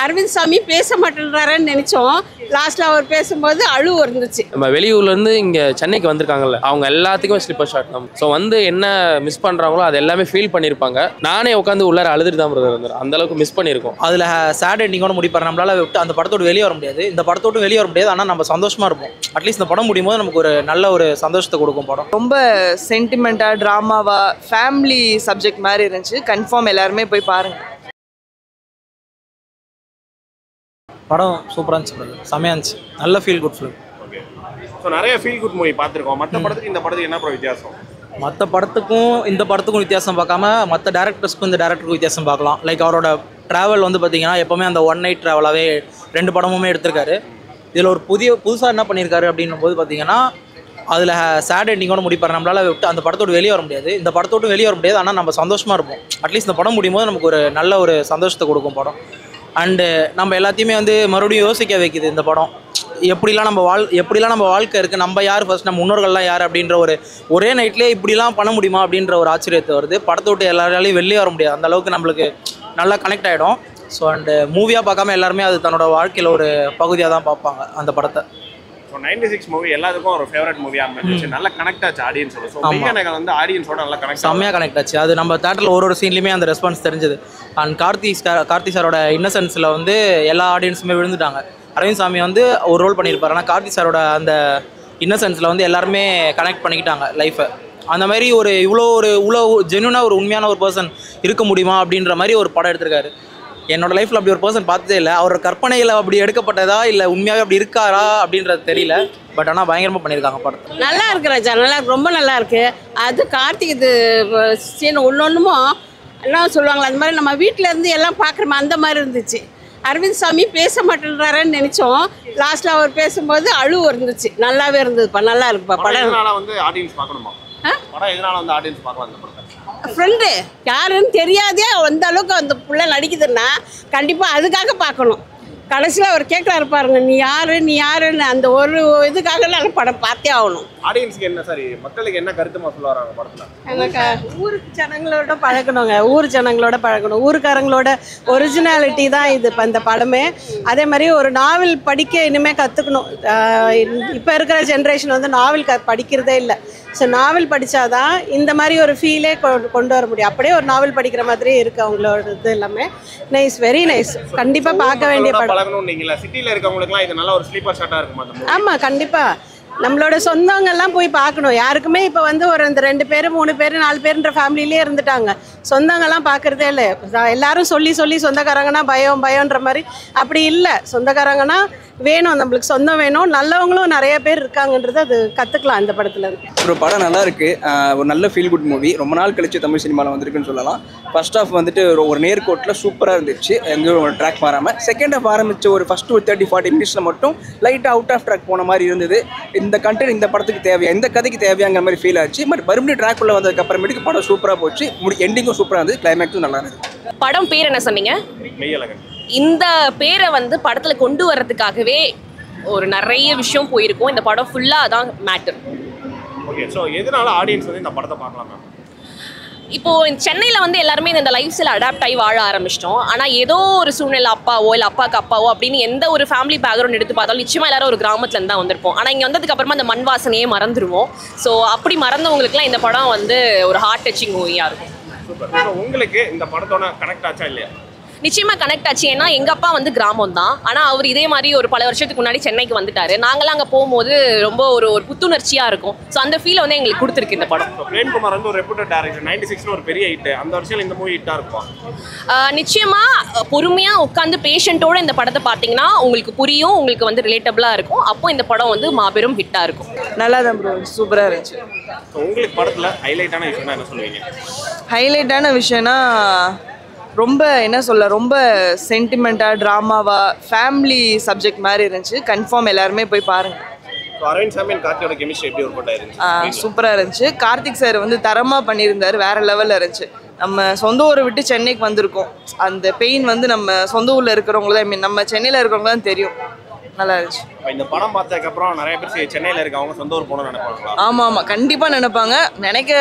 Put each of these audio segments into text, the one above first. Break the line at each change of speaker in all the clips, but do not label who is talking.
அரவிந்த் சாமி பேச மாட்டேன்றாருன்னு நினைச்சோம். லாஸ்ட்ல அவர் பேசும்போது அழுவு இருந்துச்சு.
நம்ம வெளியூர்ல இருந்து இங்க சென்னைக்கு வந்திருக்காங்கல்ல, அவங்க எல்லாத்துக்குமே ஸ்லிப்பர் ஷாட் தான். ஸோ வந்து என்ன மிஸ் பண்றாங்களோ அது எல்லாமே ஃபீல் பண்ணியிருப்பாங்க. நானே உட்காந்து உள்ளார அழுதுட்டு தான் இருந்தார். அந்த அளவுக்கு மிஸ் பண்ணியிருக்கோம்.
அதில் சேட் எண்டிங்கோட முடிப்பாரு. நம்மளால விட்டு அந்த படத்தோடு வெளியே வர முடியாது, இந்த படத்தோடு வெளியே வர முடியாது. ஆனால் நம்ம சந்தோஷமா இருப்போம். அட்லீஸ்ட் இந்த படம் முடியும் போது நமக்கு ஒரு நல்ல ஒரு சந்தோஷத்தை கொடுக்கும் படம்.
ரொம்ப சென்டிமெண்ட்டாக ட்ராமாவா ஃபேமிலி சப்ஜெக்ட் மாதிரி இருந்துச்சு. கன்ஃபார்ம் எல்லாருமே போய் பாருங்கள்.
படம் சூப்பராக இருந்துச்சு, செமையாக இருந்துச்சு. நல்ல feel good film.
Okay. So நிறைய ஃபீல் குட் மூவி பார்த்துருக்கோம். மற்ற படத்துக்கு இந்த படத்துக்கு என்ன வித்தியாசம்?
மற்ற படத்துக்கும் இந்த படத்துக்கும் வித்தியாசம் பார்க்காம மற்ற டேரக்டர்ஸ்க்கும் இந்த டேரக்டருக்கும் வித்தியாசம் பார்க்கலாம். லைக் அவரோட ட்ராவல் வந்து பார்த்தீங்கன்னா எப்போவுமே அந்த ஒன் நைட் ட்ராவலாகவே 2 படமுமே எடுத்திருக்காரு. இதில் ஒரு புதுசாக என்ன பண்ணியிருக்காரு அப்படின்னும் போது பார்த்தீங்கன்னா அதில் சேட் எண்டிங்கோட முடிப்பார். நம்மளால விட்டு அந்த படத்தோடு வெளியே வர முடியாது, இந்த படத்தோடு வெளியே வர முடியாது. ஆனால் நம்ம சந்தோஷமாக இருப்போம். அட்லீஸ்ட் இந்த படம் முடியும் போது நமக்கு ஒரு நல்ல ஒரு சந்தோஷத்தை கொடுக்கும் படம். அண்டு நம்ம எல்லாத்தையுமே வந்து மறுபடியும் யோசிக்க வைக்குது இந்த படம். எப்படிலாம் நம்ம வாழ்க்கை இருக்குது, நம்ம யார் ஃபர்ஸ்ட், நம்ம முன்னோர்கள்லாம் யார் அப்படின்ற ஒரே நைட்லேயே இப்படிலாம் பண்ண முடியுமா அப்படின்ற ஒரு ஆச்சரியத்தை வருது. படத்தை விட்டு எல்லாராலையும் வெளியே வர முடியாது, அந்த அளவுக்கு நம்மளுக்கு நல்லா கனெக்ட் ஆகிடும். ஸோ அண்டு மூவியாக பார்க்காம எல்லாருமே அது தன்னோட வாழ்க்கையில் ஒரு பகுதியாக தான் பார்ப்பாங்க அந்த படத்தை.
ஸோ 96 மூவி எல்லாத்துக்கும் ஒரு ஃபேவரட் மூவியாக இருந்துச்சு. நல்லா கனெக்ட் ஆச்சு ஆடியன்ஸோட. ஸோ மெய்யனகல் வந்து ஆடியன்ஸோட நல்லா செம்மையாக
கனெக்ட் ஆச்சு. அது நம்ம தேட்டரில் ஒரு சீன்லையுமே அந்த ரெஸ்பான்ஸ் தெரிஞ்சது. அண்ட் கார்த்தி சாரோட இன்னசென்ஸில் வந்து எல்லா ஆடியன்ஸுமே விழுந்துட்டாங்க. அரவிந்த் சாமி வந்து ஒரு ரோல் பண்ணியிருப்பார், ஆனால் கார்த்தி சாரோட அந்த இன்னசென்ஸில் வந்து எல்லாருமே கனெக்ட் பண்ணிக்கிட்டாங்க லைஃப்பை. அந்த மாதிரி இவ்வளோ ஜென்யூனாக ஒரு உண்மையான ஒரு பர்சன் இருக்க முடியுமா அப்படின்ற மாதிரி ஒரு படம் எடுத்திருக்காரு. என்னோட லைஃப்பில் அப்படி ஒரு பர்சன் பார்த்ததே இல்லை. அவரோட கற்பனையில் அப்படி எடுக்கப்பட்டதா இல்லை உண்மையாகவே அப்படி இருக்காரா அப்படின்றது தெரியல. பட் ஆனால் பயங்கரமாக பண்ணியிருக்காங்க படத்தை.
நல்லா இருக்கு ராஜா, ரொம்ப நல்லா இருக்கு. அது கார்த்திக் இது சீன் ஒன்னொன்னுமோ எல்லாம் சொல்லுவாங்களா, அந்த மாதிரி நம்ம வீட்டில் இருந்து எல்லாம் பார்க்குறோமே அந்த மாதிரி இருந்துச்சு. அரவிந்த் சாமி பேச மாட்டேன்றாருன்னு நினைச்சோம். லாஸ்ட்ல அவர் பேசும்போது அழுவு இருந்துச்சு. நல்லாவே இருந்ததுப்பா, நல்லா இருக்குப்பா படம்.
வந்து ஆடியன்ஸ் பார்க்கணுமா? படம் எதனால வந்து ஆடியன்ஸ் பார்க்கலாம் இந்த படத்தை?
ஃப்ரெண்டு யாருன்னு தெரியாதே அந்த அளவுக்கு அந்த பிள்ளை நடிக்குதுன்னா கண்டிப்பாக அதுக்காக பார்க்கணும். கடைசியில் அவர் கேட்குறாரு பாருங்க, நீ யாருன்னு அந்த ஒரு இதுக்காக நான் படம் பார்த்தே ஆகணும்.
ஆடியன்ஸுக்கு என்ன சரி மக்களுக்கு என்ன கருத்துமா சொல்ல வராங்க படத்தில்?
எனக்கு ஊருக்கு ஜனங்களோட பழகணும், ஊருக்காரங்களோட ஒரிஜினாலிட்டி தான் இது இப்போ இந்த படமே. அதே மாதிரி ஒரு நாவல் படிக்க இனிமேல் கற்றுக்கணும். இப்போ இருக்கிற ஜென்ரேஷன் வந்து நாவல் படிக்கிறதே இல்லை. ஸோ நாவல் படித்தாதான் இந்த மாதிரி ஒரு ஃபீலே கொண்டு வர முடியும். அப்படியே ஒரு நாவல் படிக்கிற மாதிரியே இருக்குது அவங்களோட இது எல்லாமே. Nice, very nice. கண்டிப்பாக பார்க்க வேண்டிய படம்.
சிட்டியில் இருக்கவங்களுக்குலாம் இது நல்ல ஒரு ஸ்லீப்பர் ஷாட்டாக இருக்குமா?
ஆமாம், கண்டிப்பாக நம்மளோட சொந்தங்கள்லாம் போய் பார்க்கணும். யாருக்குமே இப்போ வந்து ஒரு 2 பேர் 3 பேர் 4 பேருன்ற ஃபேமிலியிலே இருந்துட்டாங்க. சொந்தங்கள்லாம் பார்க்குறதே இல்லை. எல்லாரும் சொல்லி சொந்தக்காரங்கன்னா பயம்ன்ற மாதிரி அப்படி இல்லை. சொந்தக்காரங்கன்னா வேணும், நம்மளுக்கு சொந்தம் வேணும். நல்லவங்களும் நிறைய பேர் இருக்காங்கன்றது அது கற்றுக்கலாம் இந்த படத்தில்.
ஒரு படம் நல்லா இருக்குது, ஒரு நல்ல ஃபீல் குட் மூவி. ரொம்ப நாள் கழிச்சு தமிழ் சினிமாவில் வந்திருக்குன்னு சொல்லலாம். ஃபர்ஸ்ட் ஹாஃப் வந்துட்டு ஒரு நேர்கோட்டில் சூப்பராக இருந்துச்சு, எங்கேயும் ஒரு ட்ராக் மாறாமல். செகண்ட் ஹாஃப் ஆரம்பித்த ஒரு ஃபஸ்ட்டு ஒரு 30-40 மினிட்ஸில் மட்டும் லைட்டாக அவுட் ஆஃப் ட்ராக் போன மாதிரி இருந்தது. இந்த கண்டென்ட் இந்த படத்துக்கு தேவையா, இந்த கதைக்கு தேவையாங்கிற மாதிரி ஃபீல் ஆச்சு. பட் மறுபடியும் ட்ராக் உள்ள வந்ததுக்கப்புறமேட்டுக்கு படம் சூப்பராக போச்சு. எண்டிங்கும் சூப்பராக இருந்தது, கிளைமேக்ஸும் நல்லா இருந்தது.
படம் பேர் என்ன சொன்னீங்க?
மெய்யழகன்.
இந்த பேரை வந்து படத்துல கொண்டு வர்றதுக்காகவே ஒரு நிறைய விஷயம் போயிருக்கும். இந்த படம் ஃபுல்லா அதான் மேட்டர்.
ஓகே, ஸோ எதனால ஆடியன்ஸ் வந்து இந்த படத்தை பார்க்கலாம்?
இப்போ சென்னையில் வந்து எல்லாருமே இந்த லைஃப் ஸ்டைல் அடாப்ட் ஆகி வாழ ஆரம்பிச்சிட்டோம். ஆனால் ஏதோ ஒரு சூழ்நிலை அப்பாவோ இல்லை அப்பாவுக்கு அப்பாவோ அப்படின்னு எந்த ஒரு ஃபேமிலி பேக்ரவுண்ட் எடுத்து பார்த்தாலும் நிச்சயமாக எல்லாரும் ஒரு கிராமத்துலேருந்து தான் வந்திருப்போம். ஆனால் இங்கே வந்ததுக்கு அப்புறமா அந்த மண் வாசனையே மறந்துடுவோம். ஸோ அப்படி மறந்தவங்களுக்குலாம் இந்த படம் வந்து ஒரு ஹார்ட் டச்சிங் மூவியாக இருக்கும்.
சூப்பர். உங்களுக்கு இந்த படத்தோட கனெக்ட் ஆச்சா இல்லையா?
நிச்சயமாக கனெக்ட் ஆச்சு. ஏன்னா எங்கள் அப்பா வந்து கிராமம் தான், ஆனால் அவர் இதே மாதிரி ஒரு பல வருஷத்துக்கு முன்னாடி சென்னைக்கு வந்துட்டாரு. நாங்களாம் அங்கே போகும்போது ரொம்ப ஒரு புத்துணர்ச்சியாக இருக்கும். ஸோ அந்த ஃபீலை வந்து எங்களுக்கு கொடுத்துருக்கு இந்த படம்.
பிரேம்குமார் வந்து ஒரு ரெப்யூட்டட் டைரக்டர், 96 ஒரு பெரிய ஹிட். அந்த வருஷம் இந்த மூவி ஹிட்டாக இருக்கும்.
நிச்சயமாக பொறுமையாக உட்காந்து பேஷண்ட்டோட இந்த படத்தை பார்த்தீங்கன்னா உங்களுக்கு புரியும், உங்களுக்கு வந்து ரிலேட்டபிளாக இருக்கும். அப்போ இந்த படம் வந்து மாபெரும் ஹிட்டாக இருக்கும்.
நல்லா தான் ப்ரோ, சூப்பராக இருந்துச்சு.
உங்களுக்கு படத்தில் ஹைலைட்டான விஷயம்னா என்ன சொல்லுவீங்க?
ஹைலைட்டான விஷயம்னா ரொம்ப ரொம்ப சென்டிமெண்ட்டாக ட்ராமாவா ஃபேமிலி சப்ஜெக்ட் மாதிரி இருந்துச்சு. கன்ஃபார்ம் எல்லாருமே போய் பாருங்கள்.
அரவிந்த் சாமி கார்த்தியோட கெமிஸ்ட்ரி எப்படி ஒர்க் அவுட் ஆயிருந்துச்சு?
சூப்பராக இருந்துச்சு. கார்த்திக் சார் வந்து தரமாக பண்ணியிருந்தார், வேறு லெவலில் இருந்துச்சு. நம்ம சொந்த ஊரை விட்டு சென்னைக்கு வந்திருக்கோம், அந்த பெயின் வந்து நம்ம சொந்த ஊரில் இருக்கிறவங்க தான், நம்ம சென்னையில் இருக்கிறவங்க தான் தெரியும். நல்லா இருந்துச்சு.
இந்த படம் பார்த்ததுக்கப்புறம் நிறைய பேர் சென்னையில் இருக்கவங்க சொந்த ஊர் போகணும்னு நினைப்பாங்களா?
ஆமாம், கண்டிப்பாக நினைப்பாங்க.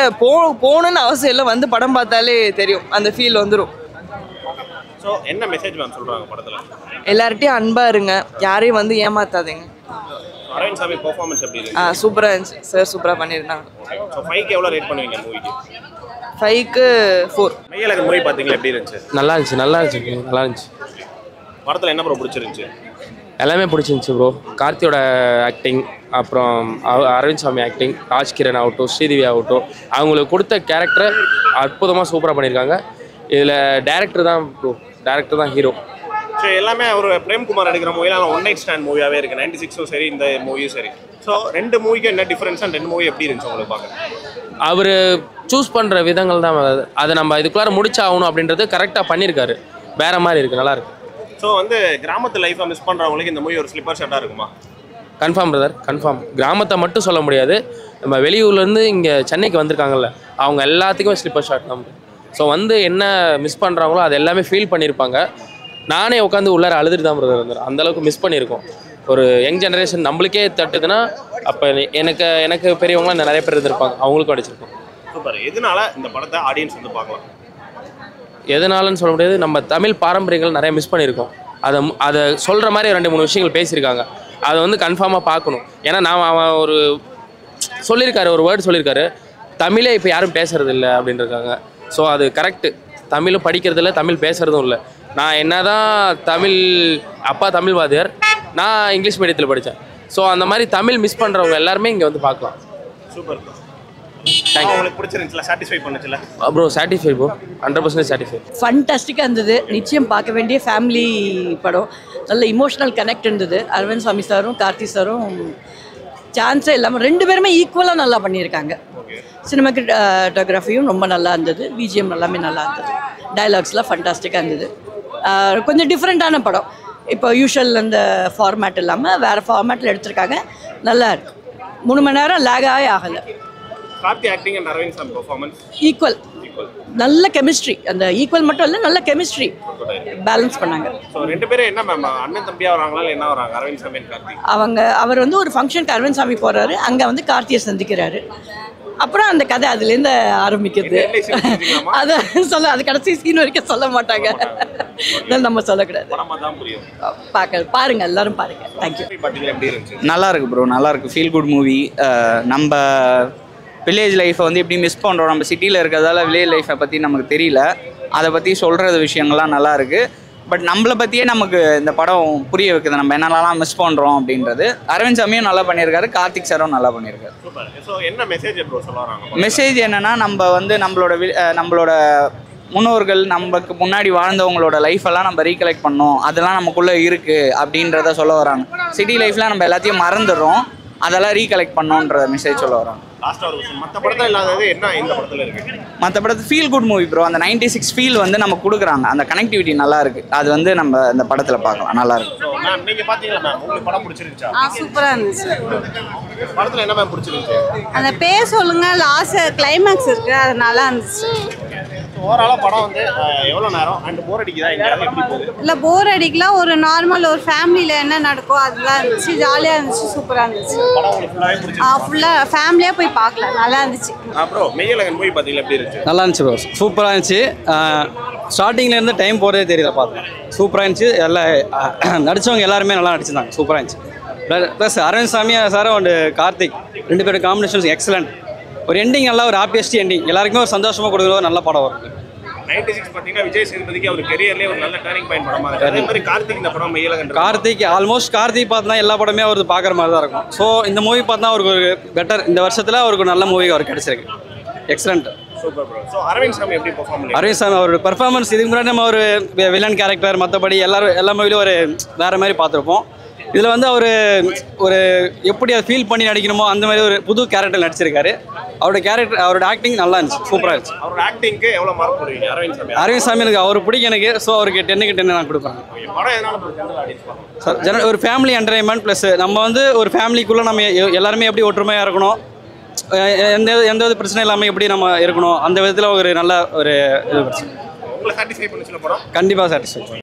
போகணுன்னு அவசியம் இல்லை, வந்து படம் பார்த்தாலே தெரியும், அந்த ஃபீல் வந்துடும்.
ஸோ என்ன மெசேஜ் மேம் சொல்கிறாங்க படத்தில்?
எல்லார்ட்டையும் அன்பாக இருங்க, யாரையும் வந்து ஏமாத்தாதீங்க.
அரவிந்த் சாமி பெர்ஃபார்மன்ஸ் எப்படி இருக்கு?
சூப்பராக இருந்துச்சு சார், சூப்பராக பண்ணியிருந்தாங்க.
ஸோ 5க்கு எவ்வளோ ரேட் பண்ணுவீங்க மூவிக்கு?
5க்கு 4.
மெய்யழகன் மூவி பார்த்தீங்களா, எப்படி இருந்துச்சு?
நல்லா இருந்துச்சு.
படத்தில் என்ன ப்ரோ பிடிச்சிருந்துச்சு?
எல்லாமே பிடிச்சிருந்துச்சி ப்ரோ. கார்த்தியோட ஆக்டிங், அப்புறம் அரவிந்த் சாமி ஆக்டிங், ராஜ்கிரண் ஆகட்டும், ஸ்ரீதேவி ஆகட்டும், அவங்களுக்கு கொடுத்த கேரக்டரை அற்புதமாக சூப்பராக பண்ணியிருக்காங்க. இதில் டேரக்டர் தான் ஹீரோ.
ஸோ எல்லாமே ஒரு பிரேம்குமார் எடுக்கிற மூவிலாம் ஒன் நைட் ஸ்டாண்ட் மூவியாகவே இருக்குது. 96ம் சரி, இந்த மூவியும் சரி. ஸோ 2 மூவிக்கும் என்ன டிஃப்ரென்ஸ் அண்ட் 2 மூவி எப்படி இருந்துச்சு உங்களுக்கு பார்க்க?
அவர் சூஸ் பண்ணுற விதங்கள் தான் அதை நம்ம இதுக்குள்ளார முடிச்சாகணும் அப்படின்றது கரெக்டாக பண்ணியிருக்காரு. வேறு மாதிரி இருக்குது, நல்லாயிருக்கு.
ஸோ வந்து கிராமத்து லைஃப்பை மிஸ் பண்ணுறவங்களுக்கு இந்த மூவி ஒரு ஸ்லிப்பர் ஷர்ட்டாக இருக்குமா?
Confirm brother, confirm. கிராமத்தை மட்டும் சொல்ல முடியாது, நம்ம வெளியூர்லேருந்து இங்கே சென்னைக்கு வந்திருக்காங்கல்ல, அவங்க எல்லாத்துக்குமே ஸ்லிப்பர் ஷாட் தான். ஸோ வந்து என்ன மிஸ் பண்ணுறாங்களோ அது எல்லாமே ஃபீல் பண்ணியிருப்பாங்க. நானே உட்காந்து உள்ளார அழுதுட்டு தான் பிரதர் இருந்தேன். அந்தளவுக்கு மிஸ் பண்ணியிருக்கோம். ஒரு யங் ஜெனரேஷன் நம்மளுக்கே தட்டுதுன்னா அப்போ எனக்கு பெரியவங்களாம் நிறைய பேர் இருந்திருப்பாங்க, அவங்களுக்கும் அடிச்சிருக்கோம்.
சூப்பர். எதனால இந்த படத்தை ஆடியன்ஸ் வந்து பார்க்கலாம்?
எதனாலன்னு சொல்ல முடியாது, நம்ம தமிழ் பாரம்பரியங்கள் நிறைய மிஸ் பண்ணியிருக்கோம். அதை சொல்கிற மாதிரி 2-3 விஷயங்கள் பேசியிருக்காங்க. அதை வந்து கன்ஃபார்மாக பார்க்கணும். ஏன்னா அவன் ஒரு சொல்லியிருக்காரு, ஒரு வேர்டு சொல்லியிருக்காரு, தமிழே இப்போ யாரும் பேசுறது இல்லை அப்படின்ட்டுருக்காங்க. ஸோ அது கரெக்டு. தமிழும் படிக்கிறது இல்லை, தமிழ் பேசுகிறதும் இல்லை. நான் என்ன தான் அப்பா தமிழ் வாத்தியார், நான் இங்கிலீஷ் மீடியத்தில் படித்தேன். ஸோ அந்த மாதிரி தமிழ் மிஸ் பண்ணுறவங்க எல்லாருமே இங்கே வந்து பார்க்கலாம்.
சூப்பர். உங்களுக்கு பிடிச்சிருந்துச்சுல, சாட்டிஸ்ஃபை பண்ணுச்சுல
ப்ரோ? Satisfy bro, 100% satisfy.
ஃபண்டாஸ்டிக்காக இருந்தது. நிச்சயம் பார்க்க வேண்டிய ஃபேமிலி படம். நல்ல இமோஷனல் கனெக்ட் இருந்தது. அரவிந்த் சாமி சாரும் கார்த்தி சாரும் சான்ஸே இல்லாமல் 2 பேருமே ஈக்குவலாக நல்லா பண்ணியிருக்காங்க. சினிமாட்டோகிராஃபியும் ரொம்ப நல்லா இருந்தது. பிஜிஎம் எல்லாமே நல்லா இருந்தது. டைலாக்ஸ்லாம் ஃபண்டாஸ்டிக்காக இருந்தது. கொஞ்சம் டிஃப்ரெண்ட்டான படம். இப்போ யூஷுவல் அந்த ஃபார்மேட் இல்லாமல் வேறு ஃபார்மேட்டில் எடுத்திருக்காங்க. நல்லா இருக்கு. 3 மணி நேரம் லேகாகவே ஆகலை.
கார்த்தி ஆக்டிங் அண்ட் அரவிந்த் சாமி பெர்ஃபார்மன்ஸ்
ஈக்குவல். நல்ல கெமிஸ்ட்ரி. அந்த ஈக்குவல் மட்டும் இல்லை, நல்ல கெமிஸ்ட்ரி பேலன்ஸ் பண்ணாங்க.
ஸோ 2 பேரும் என்ன மேம், அண்ணன் தம்பியாக வராங்களா இல்லை என்ன வராங்க, அரவிந்த் சாமி அண்ட் கார்த்தி?
அவர் வந்து ஒரு ஃபங்க்ஷனுக்கு அரவிந்த் சாமி போகிறாரு, அங்கே வந்து கார்த்தியை சந்திக்கிறாரு. அப்புறம் அந்த கதை அதுலேருந்து ஆரம்பிக்கிறது. அது கடைசி சீன் வரைக்கும் சொல்ல மாட்டாங்க, நம்ம சொல்லக்கூடாது. பாருங்க, எல்லாரும் பாருங்க. தேங்க்யூ.
நல்லா இருக்கு ப்ரோ, நல்லா இருக்கு. Feel good movie. நம்ம வில்லேஜ் லைஃப்பை வந்து எப்படி மிஸ் பண்ணுறோம், நம்ம சிட்டியில் இருக்கிறதால வில்லேஜ் லைஃப்பை பற்றி நமக்கு தெரியல, அதை பற்றி சொல்கிறது விஷயங்கள்லாம் நல்லா இருக்குது. பட் நம்மளை பற்றியே நமக்கு இந்த படம் புரிய வைக்குது, நம்ம என்னென்னலாம் மிஸ் பண்ணுறோம் அப்படின்றது. அரவிந்த் சாமியும் நல்லா பண்ணியிருக்காரு, கார்த்திக் சாரும் நல்லா பண்ணியிருக்காரு. மெசேஜ் என்னென்னா, நம்ம வந்து நம்மளோட முன்னோர்கள், நமக்கு முன்னாடி வாழ்ந்தவங்களோட லைஃப்பெல்லாம் நம்ம ரீகலெக்ட் பண்ணோம், அதெல்லாம் நமக்குள்ளே இருக்குது அப்படின்றத சொல்ல வராங்க. சிட்டி லைஃப்பில் நம்ம எல்லாத்தையும் மறந்துடுறோம், அதெல்லாம் ரீகலெக்ட் பண்ணோன்ற மெசேஜ் சொல்ல வராங்க. மற்ற படத்தில் ஃபீல் குட் மூவி ப்ரோ. அந்த 96 ஃபீல் வந்து நம்ம கொடுக்குறாங்க, அந்த கனெக்டிவிட்டி நல்லா இருக்கு. அது வந்து நம்ம இந்த படத்தில் பார்க்கலாம், நல்லா இருக்கு.
சூப்பராக இருந்துச்சு.
படத்தில் என்ன மேம் பிடிச்சிருந்துச்சு?
அந்த பேர் சொல்லுங்க, லாஸ்ட் கிளைமேக்ஸ் இருக்கு, அது நல்லா இருந்துச்சு.
ஓவராலாக படம் வந்து எவ்வளோ நேரம் அண்ட் போர் அடிக்குதா, எங்கேயாவது எப்படி போகுது?
இல்லை, போர் அடிக்கலாம். ஒரு நார்மல் ஒரு ஃபேமிலியில் என்ன நடக்கும் அதுதான் இருந்துச்சு. ஜாலியாக இருந்துச்சு, சூப்பராக இருந்துச்சு. ஃபுல்லாக ஃபேமிலியாக போய் பார்க்கலாம், நல்லா இருந்துச்சு.
அப்புறம் மெய்யழகன் மூவி பார்த்தீங்களா, எப்படி இருந்துச்சு?
நல்லா இருந்துச்சு ப்ரோ, சூப்பராக இருந்துச்சு. ஸ்டார்டிங்லேருந்து டைம் போகிறதே தெரியல, பார்த்தேன். சூப்பராக இருந்துச்சு. எல்லாம் நடித்தவங்க எல்லாருமே நல்லா நடிச்சிருந்தாங்க, சூப்பராக இருந்துச்சு. ப்ளஸ் அரவிந்த் சாமி சாரும் அண்ட் கார்த்திக் 2 பேரும் காம்பினேஷன்ஸ் எக்ஸலண்ட். ஒரு எண்டிங் நல்லா, ஒரு ஹாப்பியஸ்ட் எண்டிங், எல்லாருக்குமே ஒரு சந்தோஷமாக கொடுக்குற ஒரு நல்ல படம் வரும்.
96 பார்த்தீங்கன்னா விஜய் சேதுபதிக்கு அவர் கெரியர்லேயே ஒரு நல்ல டர்னிங் பாயிண்ட் படமாக இருக்குது. அதே மாதிரி கார்த்திக் இந்த படம் மெய்யழகன்,
கார்த்திக் பார்த்தா எல்லா படமே அவர் பார்க்குற மாதிரி தான் இருக்கும். ஸோ இந்த மூவி பார்த்தா அவருக்கு ஒரு பெட்டர், இந்த வருஷத்தில் அவருக்கு ஒரு நல்ல மூவி அவர் கிடைச்சிருக்கு. Excellent.
Super bro. So Arvind Swamy எப்படி பெர்ஃபார்ம் பண்ணி?
அரவிந்த் சாமி அவரோட பெர்ஃபார்மன்ஸ் இதுக்கு முன்னாடி நம்ம ஒரு வில்லன் கேரக்டர், மற்றபடி எல்லா மூவிலும் ஒரு வேறு மாதிரி பார்த்துருப்போம். இதில் வந்து அவர் ஒரு எப்படி அதை ஃபீல் பண்ணி நடிக்கணுமோ அந்த மாதிரி ஒரு புது கேரக்டர் நடிச்சிருக்காரு. அவரோட ஆக்டிங் நல்லா இருந்துச்சு, சூப்பராக இருந்துச்சு.
அவரோட ஆக்டிங்க்கு எவ்வளோ மார்க் போடுவீங்க?
அரவிந்த் சாமி எனக்கு அவர் பிடிக்கும் எனக்கு. ஸோ அவருக்கு 10க்கு 10 நான் கொடுப்பேன். சார் ஒரு ஃபேமிலி என்டர்டைன்மெண்ட் ப்ளஸ் நம்ம வந்து ஒரு ஃபேமிலிக்குள்ளே நம்ம எல்லாருமே எப்படி ஒற்றுமையாக இருக்கணும், எந்த வித பிரச்சனை இல்லாமல் எப்படி நம்ம இருக்கணும், அந்த விதத்தில் ஒரு நல்ல ஒரு இது.
உங்களை சாட்டிஸ்ஃபை பண்ணுச்சுல படம்?
கண்டிப்பாக சாட்டிஸ்ஃபை.